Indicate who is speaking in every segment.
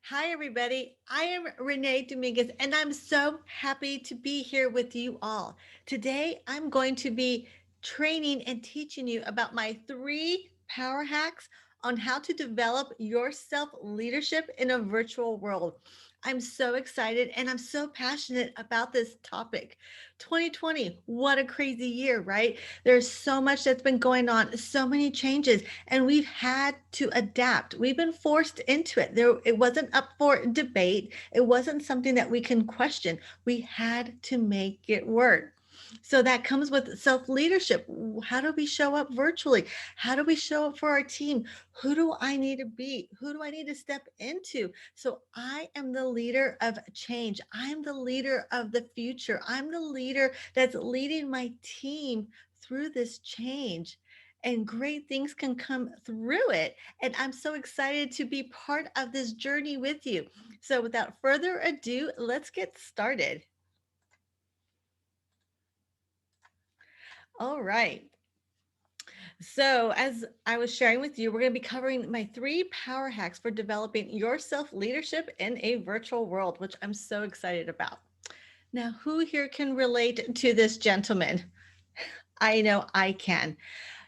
Speaker 1: Hi, everybody. I am Renee Dominguez, and I'm so happy to be here with you all. Today, I'm going to be training and teaching you about my three power hacks on how to develop your self leadership in a virtual world. I'm so excited and I'm so passionate about this topic. 2020, what a crazy year, right? There's so much that's been going on, so many changes, and we've had to adapt. We've been forced into it. It wasn't up for debate. It wasn't something that we can question. We had to make it work. So that comes with self leadership. How do we show up virtually? How do we show up for our team? Who do I need to be? Who do I need to step into? So I am the leader of change. I'm the leader of the future. I'm the leader that's leading my team through this change, and great things can come through it. And I'm so excited to be part of this journey with you. So, without further ado, let's get started. All right. So, as I was sharing with you, we're going to be covering my three power hacks for developing your self leadership in a virtual world, which I'm so excited about. Now, who here can relate to this gentleman? I know I can.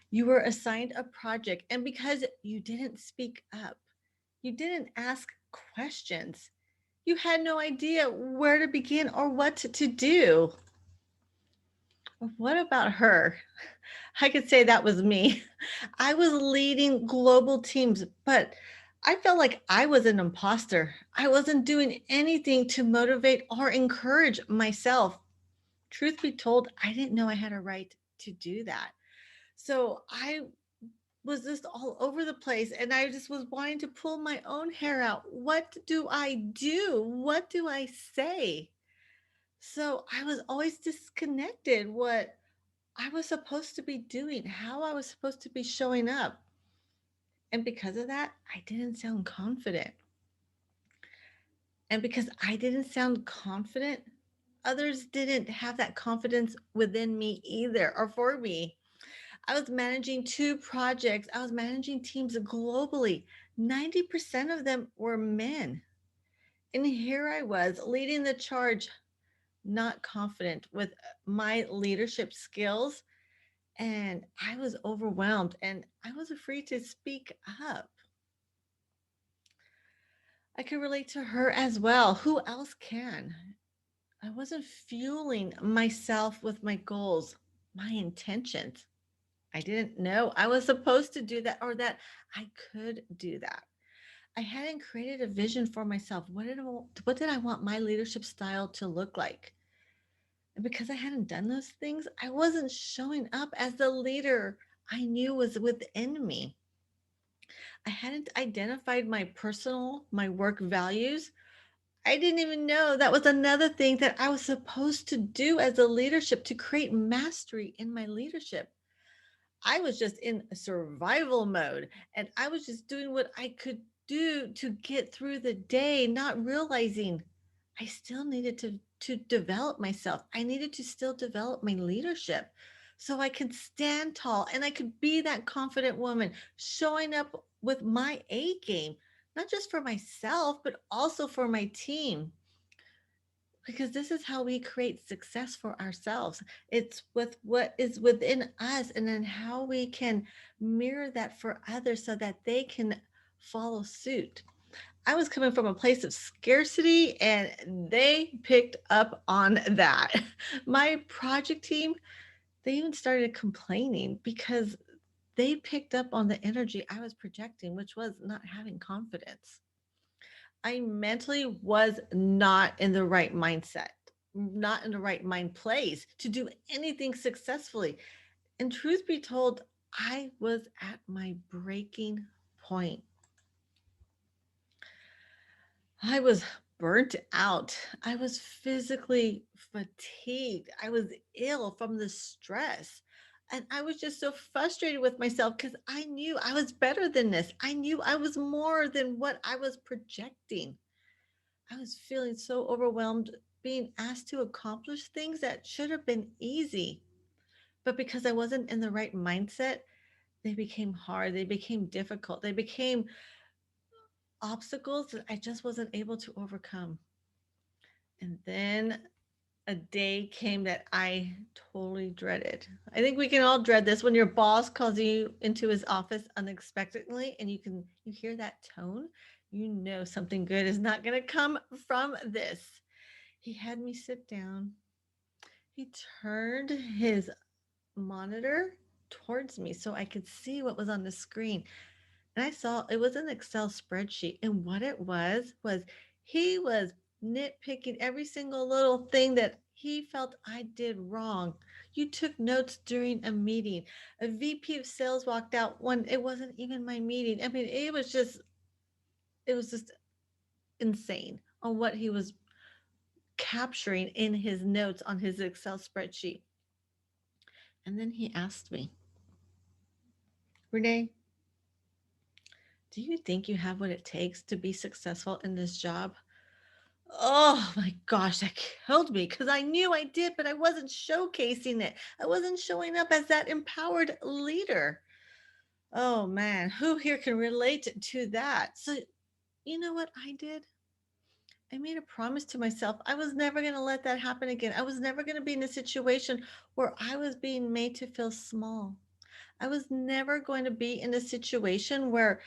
Speaker 1: You were assigned a project, and because you didn't speak up, you didn't ask questions, you had no idea where to begin or what to do. What about her? I could say that was me. I was leading global teams, but I felt like I was an imposter. I wasn't doing anything to motivate or encourage myself. Truth be told, I didn't know I had a right to do that. So I was just all over the place, and I just was wanting to pull my own hair out. What do I do? What do I say? So I was always disconnected what I was supposed to be doing, how I was supposed to be showing up. And because of that, I didn't sound confident. And because I didn't sound confident, others didn't have that confidence within me either or for me. I was managing two projects, I was managing teams globally. 90% of them were men. And here I was leading the charge, not confident with my leadership skills. And I was overwhelmed and I was afraid to speak up. I can relate to her as well. Who else can? I wasn't fueling myself with my goals, my intentions. I didn't know I was supposed to do that or that I could do that. I hadn't created a vision for myself. What did I want my leadership style to look like? And because I hadn't done those things, I wasn't showing up as the leader I knew was within me. I hadn't identified my work values. I didn't even know that was another thing that I was supposed to do as a leadership to create mastery in my leadership. I was just in a survival mode and I was just doing what I could do to get through the day, not realizing I still needed to develop myself. I needed to still develop my leadership so I could stand tall and I could be that confident woman showing up with my A game, not just for myself, but also for my team, because this is how we create success for ourselves. It's with what is within us and then how we can mirror that for others so that they can follow suit. I was coming from a place of scarcity and they picked up on that. My project team, they even started complaining because they picked up on the energy I was projecting, which was not having confidence. I mentally was not in the right mindset, not in the right mind place to do anything successfully. And truth be told, I was at my breaking point. I was burnt out. I was physically fatigued. I was ill from the stress. And I was just so frustrated with myself because I knew I was better than this. I knew I was more than what I was projecting. I was feeling so overwhelmed being asked to accomplish things that should have been easy. But because I wasn't in the right mindset, they became hard. They became difficult. They became obstacles that I just wasn't able to overcome. And then a day came that I totally dreaded. I think we can all dread this when your boss calls you into his office unexpectedly and you hear that tone, you know something good is not going to come from this. He had me sit down. He turned his monitor towards me so I could see what was on the screen. And I saw it was an Excel spreadsheet. And what it was he was nitpicking every single little thing that he felt I did wrong. You took notes during a meeting. A VP of sales walked out when it wasn't even my meeting. I mean, it was just insane on what he was capturing in his notes on his Excel spreadsheet. And then he asked me, Renee, do you think you have what it takes to be successful in this job? Oh my gosh, that killed me because I knew I did, but I wasn't showcasing it. I wasn't showing up as that empowered leader. Oh man, who here can relate to that? So, you know what I did? I made a promise to myself. I was never going to let that happen again. I was never going to be in a situation where I was being made to feel small. I was never going to be in a situation where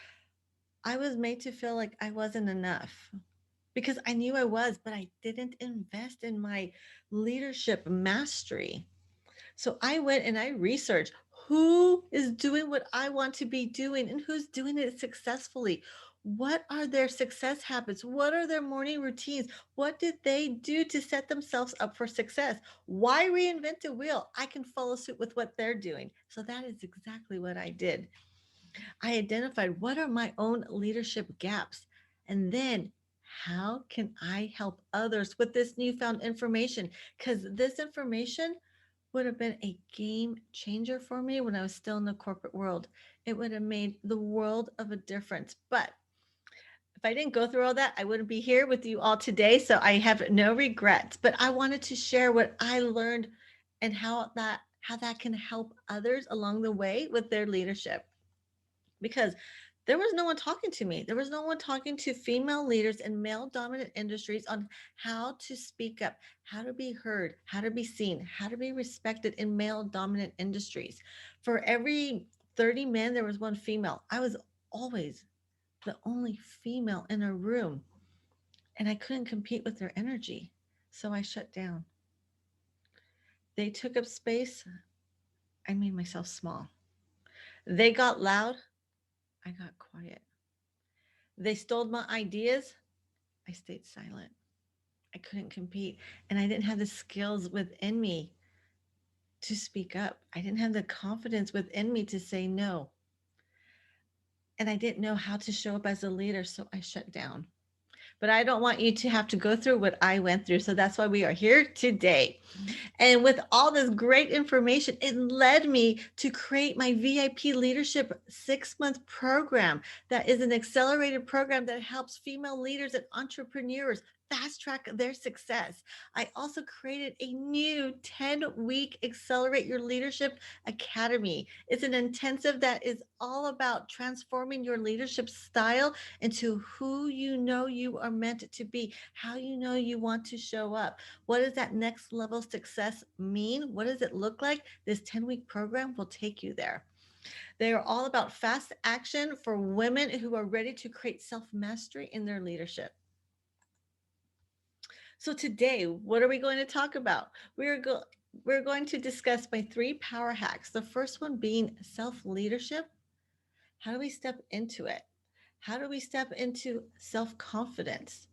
Speaker 1: I was made to feel like I wasn't enough because I knew I was, but I didn't invest in my leadership mastery. So I went and I researched who is doing what I want to be doing and who's doing it successfully. What are their success habits? What are their morning routines? What did they do to set themselves up for success? Why reinvent the wheel? I can follow suit with what they're doing. So that is exactly what I did. I identified what are my own leadership gaps. And then how can I help others with this newfound information? Because this information would have been a game changer for me when I was still in the corporate world. It would have made the world of a difference. But if I didn't go through all that, I wouldn't be here with you all today. So I have no regrets. But I wanted to share what I learned and how that can help others along the way with their leadership because there was no one talking to me. There was no one talking to female leaders in male dominant industries on how to speak up, how to be heard, how to be seen, how to be respected in male dominant industries. For every 30 men, there was one female. I was always the only female in a room, and I couldn't compete with their energy. So I shut down. They took up space. I made myself small. They got loud. I got quiet. They stole my ideas. I stayed silent. I couldn't compete. And I didn't have the skills within me to speak up. I didn't have the confidence within me to say no. And I didn't know how to show up as a leader. So I shut down. But I don't want you to have to go through what I went through. So that's why we are here today. And with all this great information, it led me to create my VIP Leadership 6-month program that is an accelerated program that helps female leaders and entrepreneurs fast track their success. I also created a new 10-week Accelerate Your Leadership Academy. It's an intensive that is all about transforming your leadership style into who you know you are meant to be, how you know you want to show up. What does that next level success mean? What does it look like? This 10-week program will take you there. They are all about fast action for women who are ready to create self mastery in their leadership. So today, what are we going to talk about? We're going to discuss my 3 power hacks. The first one being self leadership. How do we step into it? How do we step into self confidence,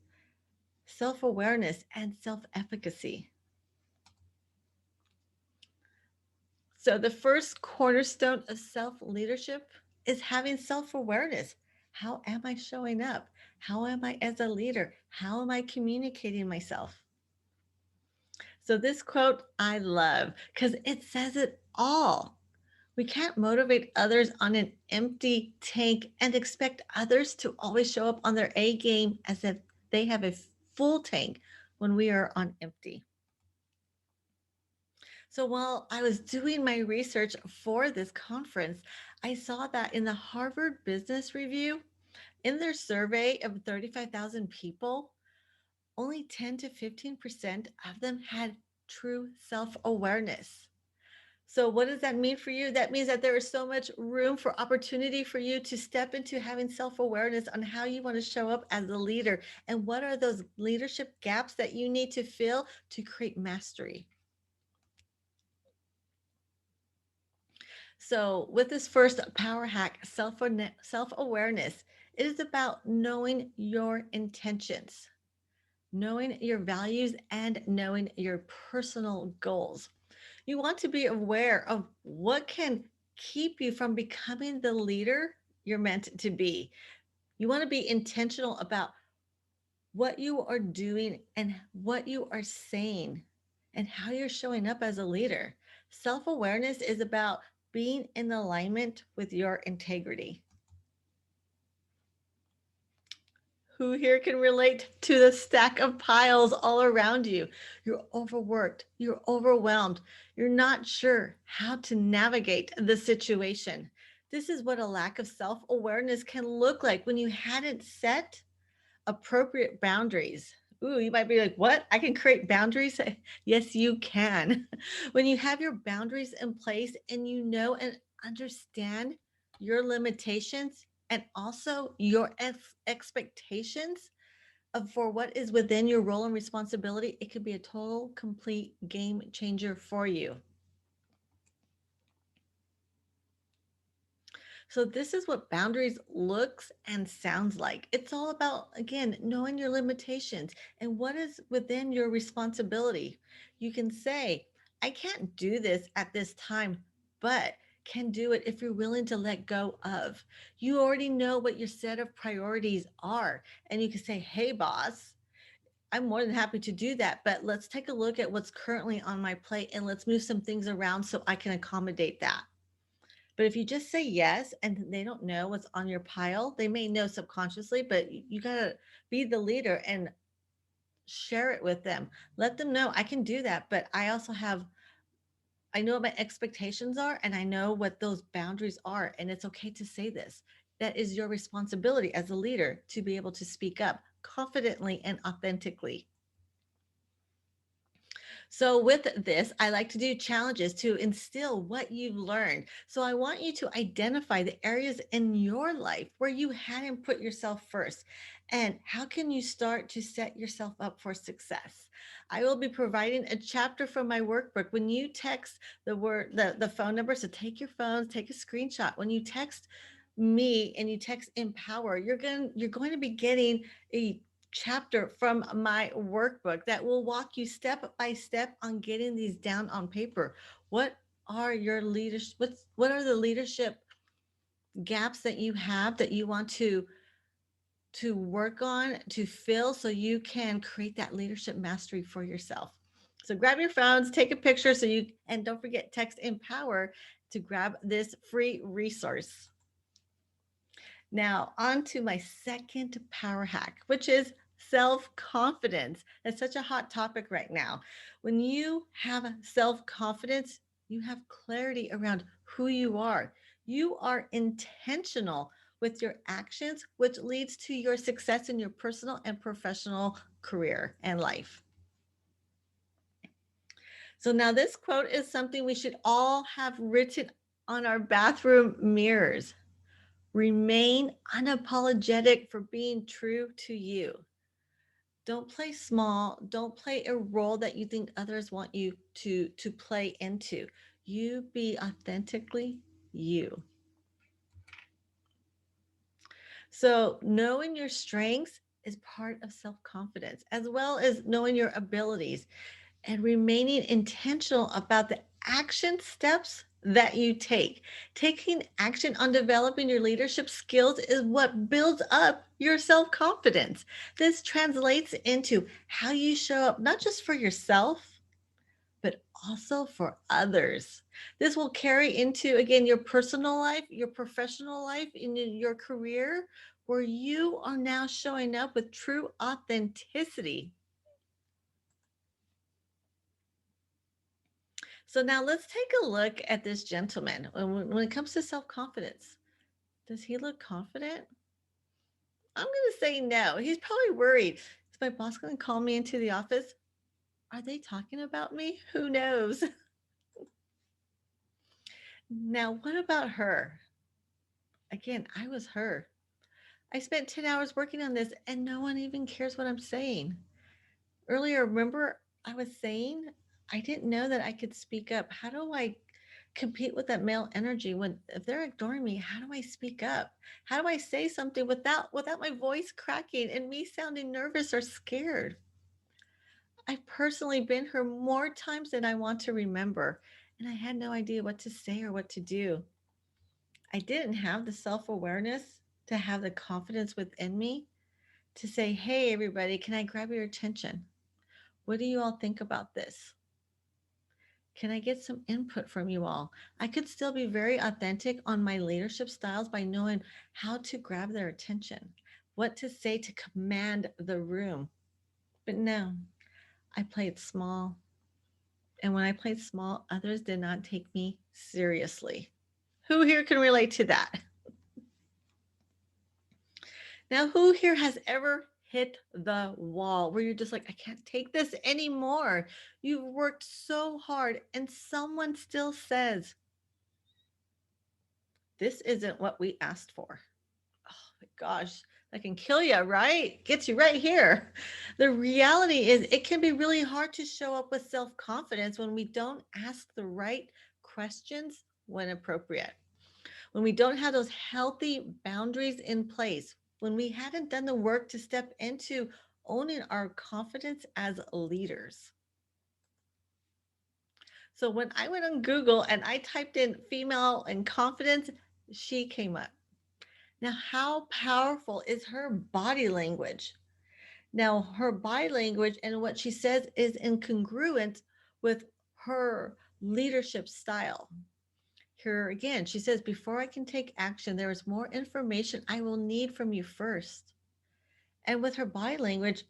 Speaker 1: self awareness, and self efficacy? So, the first cornerstone of self leadership is having self awareness. How am I showing up? How am I as a leader? How am I communicating myself? So, this quote I love because it says it all. We can't motivate others on an empty tank and expect others to always show up on their A game as if they have a full tank when we are on empty. So while I was doing my research for this conference, I saw that in the Harvard Business Review, In their survey of 35,000 people, only 10 to 15% of them had true self awareness. So, what does that mean for you? That means that there is so much room for opportunity for you to step into having self awareness on how you want to show up as a leader and what are those leadership gaps that you need to fill to create mastery. So, with this first power hack, self awareness, it is about knowing your intentions, knowing your values, and knowing your personal goals. You want to be aware of what can keep you from becoming the leader you're meant to be. You want to be intentional about what you are doing and what you are saying and how you're showing up as a leader. Self awareness is about being in alignment with your integrity. Who here can relate to the stack of piles all around you? You're overworked, you're overwhelmed, you're not sure how to navigate the situation. This is what a lack of self awareness can look like when you hadn't set appropriate boundaries. Ooh, you might be like, what? I can create boundaries? Yes, you can. When you have your boundaries in place and you know and understand your limitations and also your expectations of for what is within your role and responsibility, it could be a total, complete game changer for you. So this is what boundaries looks and sounds like. It's all about, again, knowing your limitations and what is within your responsibility. You can say, I can't do this at this time, but can do it if you're willing to let go of. You already know what your set of priorities are. And you can say, hey, boss, I'm more than happy to do that, but let's take a look at what's currently on my plate and let's move some things around so I can accommodate that. But if you just say yes and they don't know what's on your pile, they may know subconsciously, but you got to be the leader and share it with them. Let them know I can do that, but I also have, I know what my expectations are and I know what those boundaries are. And it's okay to say this. That is your responsibility as a leader to be able to speak up confidently and authentically. So, with this, I like to do challenges to instill what you've learned. So, I want you to identify the areas in your life where you hadn't put yourself first. And how can you start to set yourself up for success? I will be providing a chapter from my workbook. When you text the phone number, so take your phones, take a screenshot. When you text me and you text Empower, you're going to be getting a chapter from my workbook that will walk you step by step on getting these down on paper. What are your leadership what are the leadership gaps that you have that you want to work on to fill so you can create that leadership mastery for yourself. So grab your phones, take a picture so you and don't forget text Empower to grab this free resource. Now, on to my second power hack, which is self confidence. It's such a hot topic right now. When you have self confidence, you have clarity around who you are. You are intentional with your actions, which leads to your success in your personal and professional career and life. So, now this quote is something we should all have written on our bathroom mirrors. Remain unapologetic for being true to you. Don't play small. Don't play a role that you think others want you to play into. You be authentically you. So, knowing your strengths is part of self confidence, as well as knowing your abilities and remaining intentional about the action steps that you take. Taking action on developing your leadership skills is what builds up your self confidence. This translates into how you show up, not just for yourself, but also for others. This will carry into, again, your personal life, your professional life, in your career, where you are now showing up with true authenticity. So now let's take a look at this gentleman. When it comes to self confidence, does he look confident? I'm going to say no. He's probably worried. Is my boss going to call me into the office? Are they talking about me? Who knows? Now, what about her? Again, I was her. I spent 10 hours working on this and no one even cares what I'm saying. Earlier, remember I was saying I didn't know that I could speak up. How do I compete with that male energy when if they're ignoring me? How do I speak up? How do I say something without my voice cracking and me sounding nervous or scared? I've personally been her more times than I want to remember, and I had no idea what to say or what to do. I didn't have the self-awareness to have the confidence within me to say, "Hey everybody, can I grab your attention? What do you all think about this? Can I get some input from you all?" I could still be very authentic on my leadership styles by knowing how to grab their attention, what to say to command the room. But no, I played small. And when I played small, others did not take me seriously. Who here can relate to that? Now, who here has ever hit the wall where you're just like, I can't take this anymore? You've worked so hard, and someone still says, this isn't what we asked for. Oh my gosh, that can kill you, right? Gets you right here. The reality is, it can be really hard to show up with self confidence when we don't ask the right questions when appropriate, when we don't have those healthy boundaries in place, when we hadn't done the work to step into owning our confidence as leaders. So when I went on Google and I typed in female and confidence, she came up. Now, how powerful is her body language? Now, her body language and what she says is in congruence with her leadership style. Here again, she says, before I can take action, there is more information I will need from you first. And with her body language,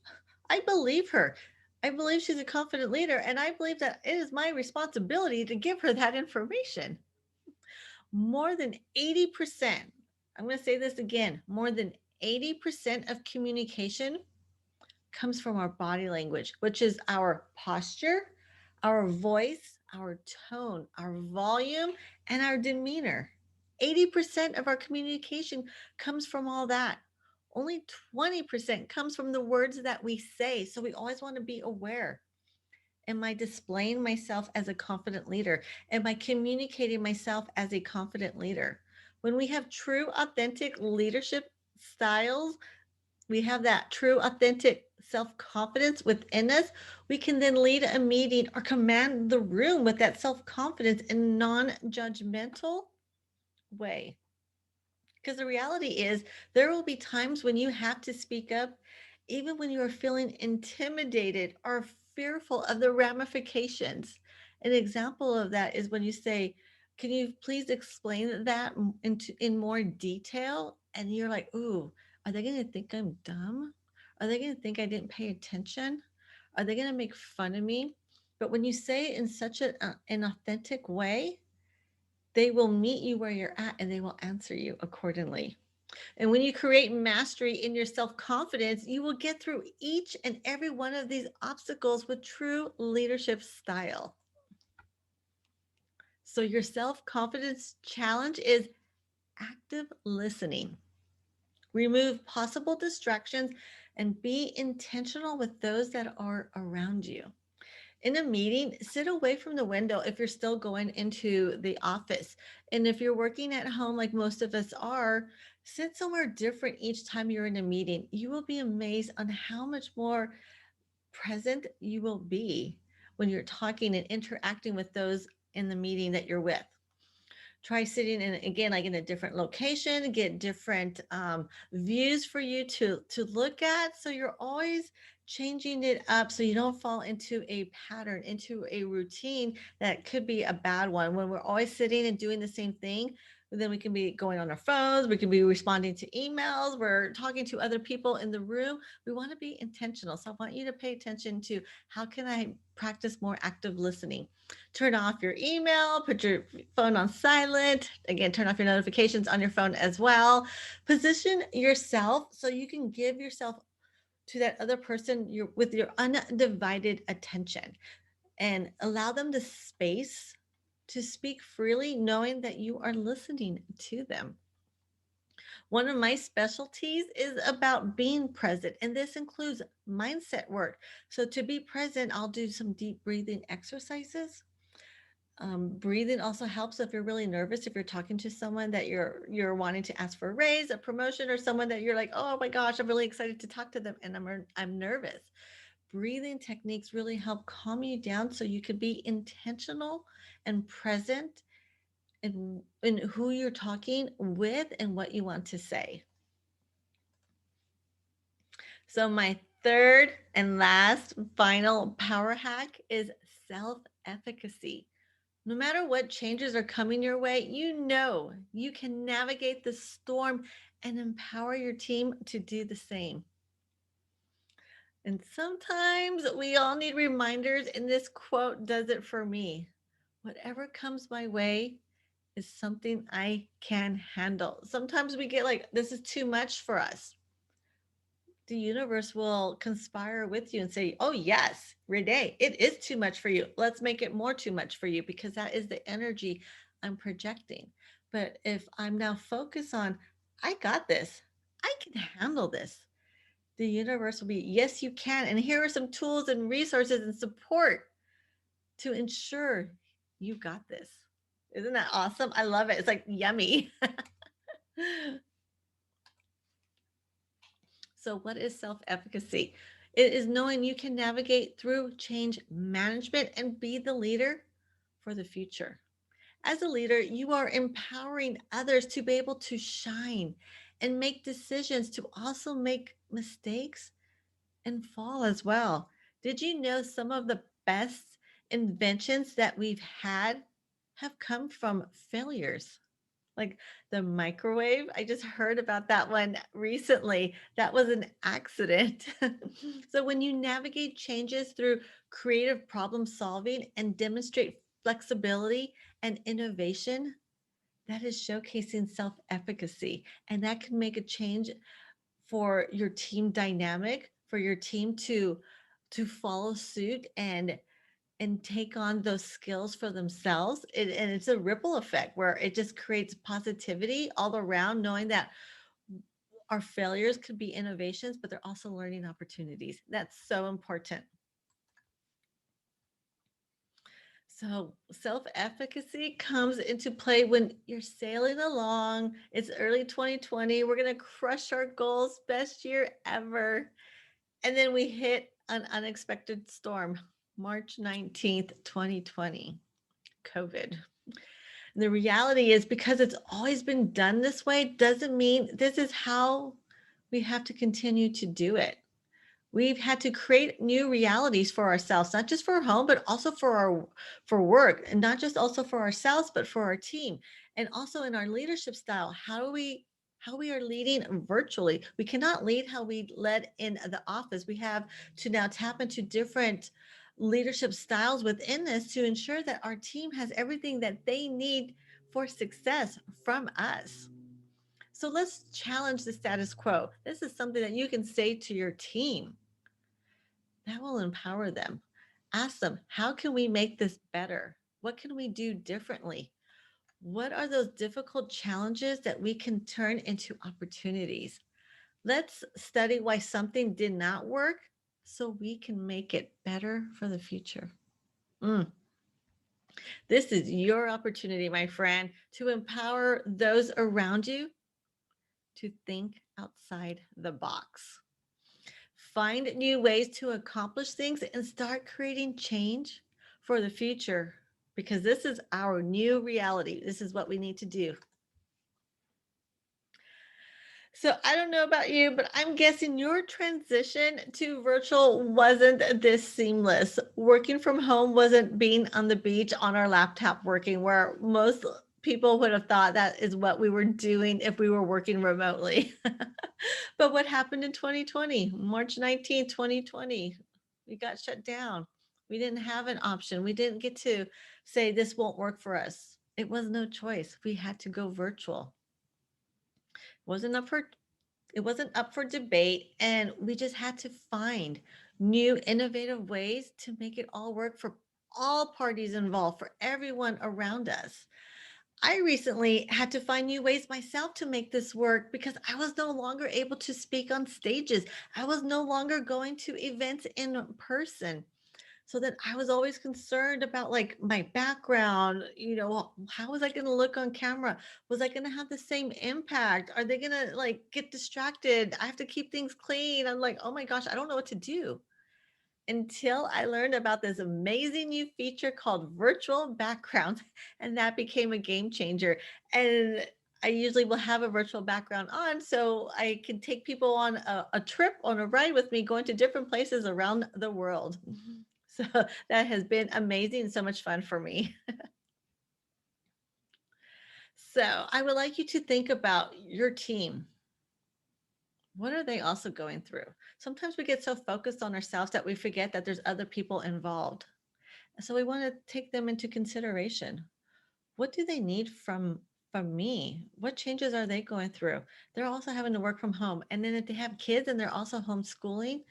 Speaker 1: I believe her. I believe she's a confident leader, and I believe that it is my responsibility to give her that information. More than 80%, I'm going to say this again, more than 80% of communication comes from our body language, which is our posture, our voice, our tone, our volume, and our demeanor. 80% of our communication comes from all that. Only 20% comes from the words that we say. So we always want to be aware. Am I displaying myself as a confident leader? Am I communicating myself as a confident leader? When we have true, authentic leadership styles, we have that true, authentic self confidence within us, we can then lead a meeting or command the room with that self confidence in non judgmental way. Because the reality is, there will be times when you have to speak up, even when you are feeling intimidated or fearful of the ramifications. An example of that is when you say, can you please explain that in more detail? And you're like, ooh, are they going to think I'm dumb? Are they going to think I didn't pay attention? Are they going to make fun of me? But when you say it in such an authentic way, they will meet you where you're at and they will answer you accordingly. And when you create mastery in your self confidence, you will get through each and every one of these obstacles with true leadership style. So, your self confidence challenge is active listening. Remove possible distractions and be intentional with those that are around you. In a meeting, sit away from the window if you're still going into the office. And if you're working at home, like most of us are, sit somewhere different each time you're in a meeting. You will be amazed on how much more present you will be when you're talking and interacting with those in the meeting that you're with. Try sitting in again, like in a different location, get different views for you to look at, so you're always changing it up so you don't fall into a pattern, into a routine that could be a bad one. When we're always sitting and doing the same thing, Then we can be going on our phones, we can be responding to emails, we're talking to other people in the room. We want to be intentional. So I want you to pay attention to how can I practice more active listening. Turn off your email, put your phone on silent. Again, turn off your notifications on your phone as well. Position yourself so you can give yourself to that other person with your undivided attention, and allow them the space to speak freely, knowing that you are listening to them. One of my specialties is about being present, and this includes mindset work. So, to be present, I'll do some deep breathing exercises. Breathing also helps if you're really nervous, if you're talking to someone that you're wanting to ask for a raise, a promotion, or someone that you're like, oh my gosh, I'm really excited to talk to them, and I'm nervous. Breathing techniques really help calm you down so you can be intentional and present in who you're talking with and what you want to say. So, my third and last final power hack is self efficacy. No matter what changes are coming your way, you know you can navigate the storm and empower your team to do the same. And sometimes we all need reminders, and this quote does it for me. Whatever comes my way is something I can handle. Sometimes we get like, this is too much for us. The universe will conspire with you and say, oh, yes, Renee, it is too much for you. Let's make it more too much for you, because that is the energy I'm projecting. But if I'm now focused on, I got this, I can handle this, the universe will be, yes, you can. And here are some tools and resources and support to ensure you got this. Isn't that awesome? I love it. It's like yummy. So, what is self efficacy? It is knowing you can navigate through change management and be the leader for the future. As a leader, you are empowering others to be able to shine and make decisions, to also make mistakes and fall as well. Did you know some of the best inventions that we've had have come from failures? Like the microwave, I just heard about that one recently. That was an accident. So, when you navigate changes through creative problem solving and demonstrate flexibility and innovation, that is showcasing self efficacy. And that can make a change for your team dynamic, for your team to follow suit and take on those skills for themselves. And it's a ripple effect where it just creates positivity all around, knowing that our failures could be innovations, but they're also learning opportunities. That's so important. So, self efficacy comes into play when you're sailing along. It's early 2020. We're going to crush our goals, best year ever. And then we hit an unexpected storm, March 19th, 2020, COVID. And the reality is, because it's always been done this way, doesn't mean this is how we have to continue to do it. We've had to create new realities for ourselves, not just for home, but also for work, and not just also for ourselves, but for our team, and also in our leadership style. How we are leading virtually. We cannot lead how we led in the office. We have to now tap into different leadership styles within this to ensure that our team has everything that they need for success from us. So let's challenge the status quo. This is something that you can say to your team that will empower them. Ask them, how can we make this better? What can we do differently? What are those difficult challenges that we can turn into opportunities? Let's study why something did not work so we can make it better for the future. Mm. This is your opportunity, my friend, to empower those around you to think outside the box. Find new ways to accomplish things and start creating change for the future, because this is our new reality. This is what we need to do. So I don't know about you, but I'm guessing your transition to virtual wasn't this seamless. Working from home wasn't being on the beach on our laptop working, where most people would have thought that is what we were doing if we were working remotely. But what happened in 2020, March 19th, 2020? We got shut down. We didn't have an option. We didn't get to say this won't work for us. It was no choice. We had to go virtual. Wasn't up for it wasn't up for debate, and we just had to find new innovative ways to make it all work for all parties involved, for everyone around us. I recently had to find new ways myself to make this work because I was no longer able to speak on stages. I was no longer going to events in person. So that I was always concerned about like my background, how was I going to look on camera? Was I going to have the same impact? Are they going to like get distracted? I have to keep things clean. I'm like, oh my gosh, I don't know what to do until I learned about this amazing new feature called virtual backgrounds. And that became a game changer. And I usually will have a virtual background on so I can take people on a trip, on a ride with me, going to different places around the world. So that has been amazing and so much fun for me. So I would like you to think about your team. What are they also going through? Sometimes we get so focused on ourselves that we forget that there's other people involved. So we want to take them into consideration. What do they need from me? What changes are they going through? They're also having to work from home. And then if they have kids and they're also homeschooling,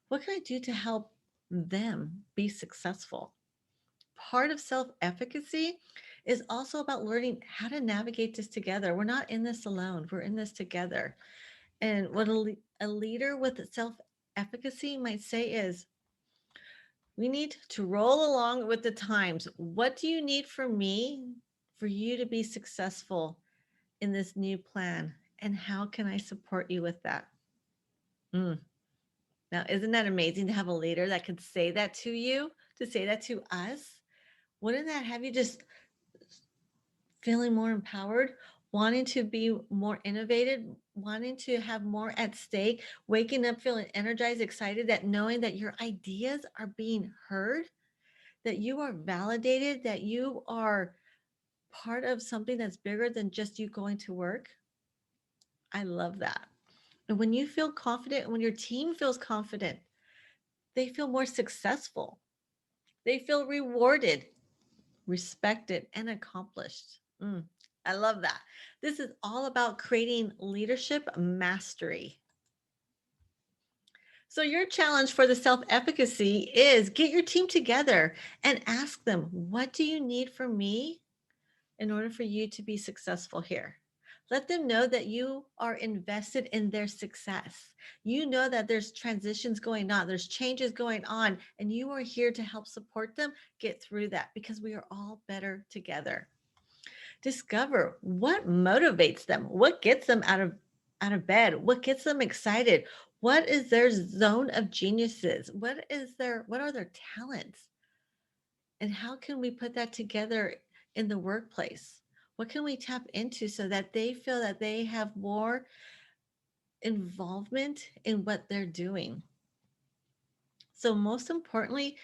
Speaker 1: what can I do to help them be successful? Part of self-efficacy is also about learning how to navigate this together. We're not in this alone. We're in this together. And what a leader with self-efficacy might say is, we need to roll along with the times. What do you need from me for you to be successful in this new plan? And how can I support you with that? Mm. Now, isn't that amazing to have a leader that could say that to you, to say that to us? Wouldn't that have you just feeling more empowered, wanting to be more innovative, wanting to have more at stake, waking up feeling energized, excited, that knowing that your ideas are being heard, that you are validated, that you are part of something that's bigger than just you going to work? I love that. And when you feel confident, and when your team feels confident, they feel more successful. They feel rewarded, respected, and accomplished. I love that. This is all about creating leadership mastery. So, your challenge for the self efficacy is get your team together and ask them, what do you need from me in order for you to be successful here? Let them know that you are invested in their success. You know that there's transitions going on, there's changes going on, and you are here to help support them get through that because we are all better together. Discover what motivates them, what gets them out of bed, what gets them excited, what is their zone of geniuses, what are their talents, and how can we put that together in the workplace? What can we tap into so that they feel that they have more involvement in what they're doing? So most importantly,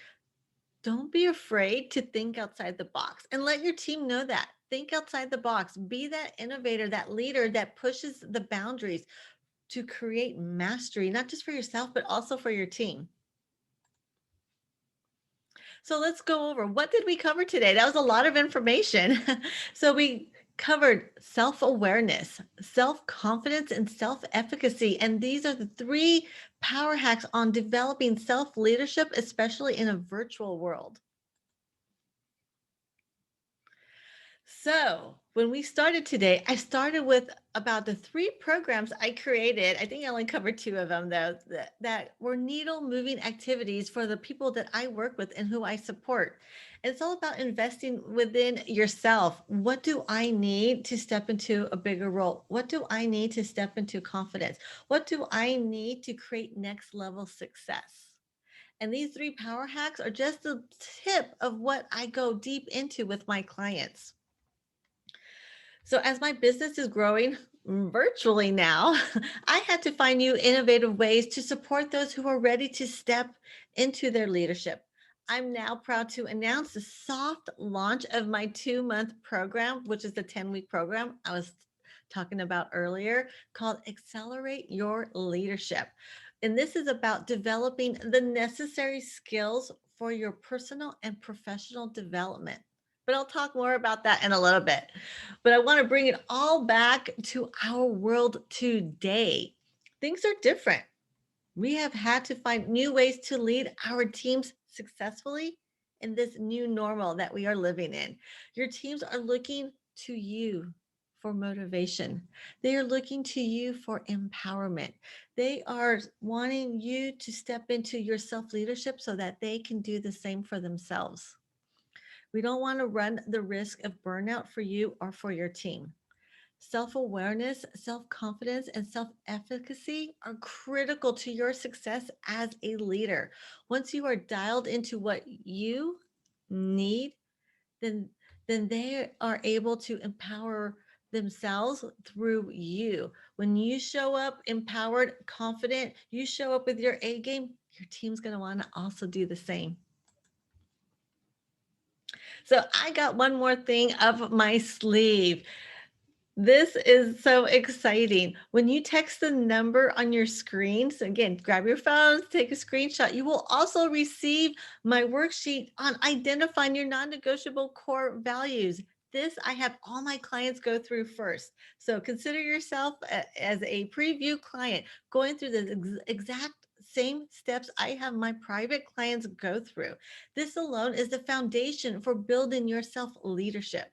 Speaker 1: don't be afraid to think outside the box and let your team know that. Think outside the box. Be that innovator, that leader that pushes the boundaries to create mastery, not just for yourself, but also for your team. So let's go over, what did we cover today? That was a lot of information. So we covered self-awareness, self-confidence, and self-efficacy. And these are the three power hacks on developing self-leadership, especially in a virtual world. So when we started today, I started with about the three programs I created. I think I only covered two of them, though, that were needle moving activities for the people that I work with and who I support. It's all about investing within yourself. What do I need to step into a bigger role? What do I need to step into confidence? What do I need to create next level success? And these three power hacks are just the tip of what I go deep into with my clients. So as my business is growing virtually now, I had to find new innovative ways to support those who are ready to step into their leadership. I'm now proud to announce the soft launch of my 2-month program, which is the 10-week program I was talking about earlier, called Accelerate Your Leadership. And this is about developing the necessary skills for your personal and professional development. But I'll talk more about that in a little bit. But I want to bring it all back to our world today. Things are different. We have had to find new ways to lead our teams successfully in this new normal that we are living in. Your teams are looking to you for motivation. They are looking to you for empowerment. They are wanting you to step into your self leadership so that they can do the same for themselves. We don't want to run the risk of burnout for you or for your team. Self awareness, self confidence, and self efficacy are critical to your success as a leader. Once you are dialed into what you need, then, then they are able to empower themselves through you. When you show up empowered, confident, you show up with your A game, your team's going to want to also do the same. So I got one more thing up my sleeve. This is so exciting. When you text the number on your screen, so again, grab your phones, take a screenshot. You will also receive my worksheet on identifying your non-negotiable core values. This I have all my clients go through first. So consider yourself as a preview client going through the exact same steps I have my private clients go through. This alone is the foundation for building your self leadership.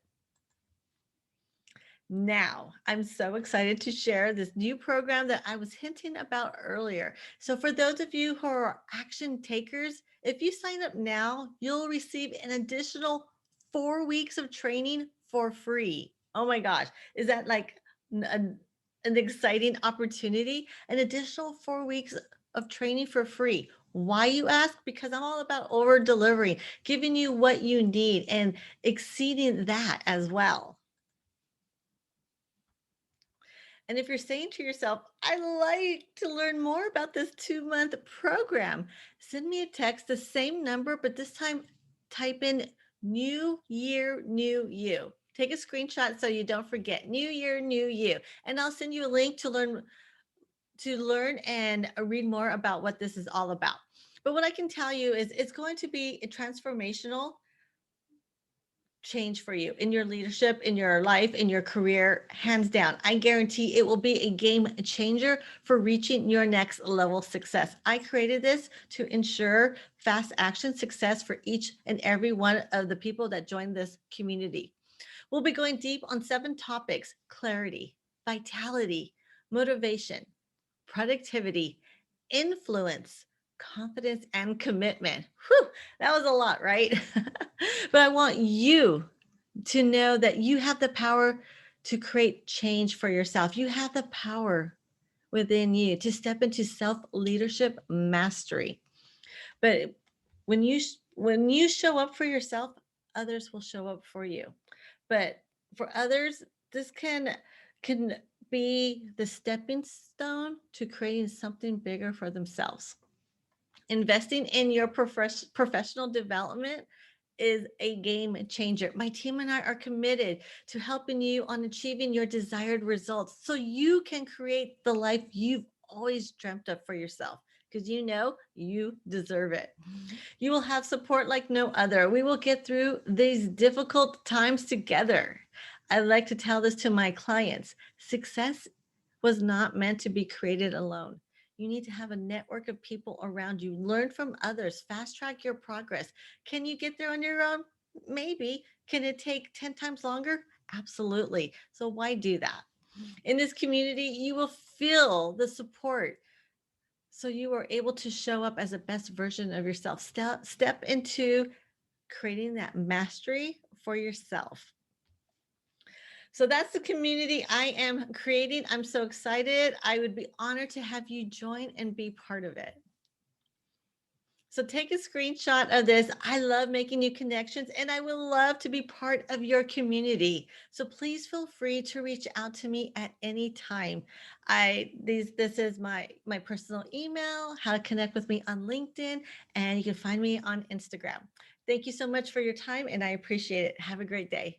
Speaker 1: Now, I'm so excited to share this new program that I was hinting about earlier. So, for those of you who are action takers, if you sign up now, you'll receive an additional 4 weeks of training for free. Oh my gosh, is that like an exciting opportunity? An additional 4 weeks of training for free. Why, you ask? Because I'm all about over delivering, giving you what you need and exceeding that as well. And if you're saying to yourself, I'd like to learn more about this 2-month program, send me a text, the same number, but this time type in New Year, New You. Take a screenshot so you don't forget New Year, New You. And I'll send you a link to learn and read more about what this is all about. But what I can tell you is it's going to be a transformational change for you in your leadership, in your life, in your career, hands down. I guarantee it will be a game changer for reaching your next level success. I created this to ensure fast action success for each and every one of the people that join this community. We'll be going deep on 7 topics: clarity, vitality, motivation, productivity, influence, confidence, and commitment. Whew, that was a lot, right? But I want you to know that you have the power to create change for yourself. You have the power within you to step into self leadership mastery. But when you show up for yourself, others will show up for you. But for others, this can be the stepping stone to creating something bigger for themselves. Investing in your professional development is a game changer. My team and I are committed to helping you on achieving your desired results so you can create the life you've always dreamt of for yourself, because you know you deserve it. You will have support like no other. We will get through these difficult times together. I like to tell this to my clients. Success was not meant to be created alone. You need to have a network of people around you. Learn from others. Fast track your progress. Can you get there on your own? Maybe. Can it take 10 times longer? Absolutely. So why do that? In this community, you will feel the support so you are able to show up as the best version of yourself. Step into creating that mastery for yourself. So that's the community I am creating. I'm so excited. I would be honored to have you join and be part of it. So take a screenshot of this. I love making new connections and I would love to be part of your community. So please feel free to reach out to me at any time. This is my personal email, how to connect with me on LinkedIn, and you can find me on Instagram. Thank you so much for your time and I appreciate it. Have a great day.